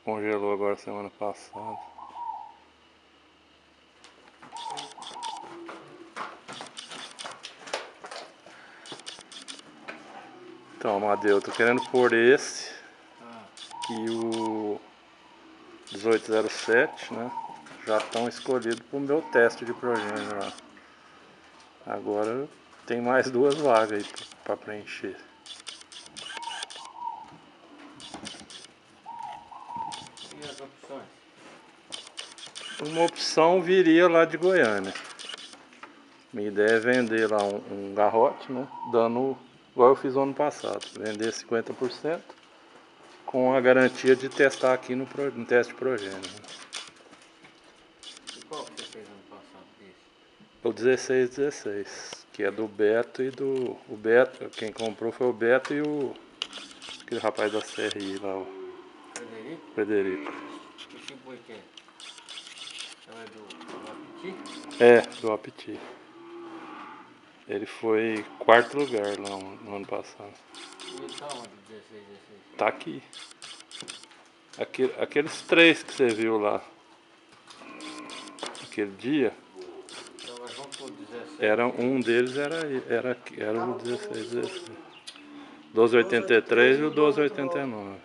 Congelou agora semana passada. Então, Amadeu, eu tô querendo pôr esse e o 1807, né? Já estão escolhidos pro meu teste de progênio lá. Agora tem mais 2 vagas aí para preencher. E as opções? Uma opção viria lá de Goiânia. Minha ideia é vender lá um garrote, né? Dando igual eu fiz no ano passado. Vender 50% com a garantia de testar aqui no teste de progênio. E qual que você fez ano passado desse? O 1616, que é do Beto e do... O Beto, quem comprou foi o Beto e aquele rapaz da CRI lá, o Frederico? Frederico. Que tipo que é? Então é do Apiti? É, do Apiti. Ele foi 4º lugar lá no ano passado. E ele tá onde, 16, 16? Tá aqui. Aqueles 3 que você viu lá aquele dia, Então nós vamos por 17. um deles era o 1616. 1283 e o 1289.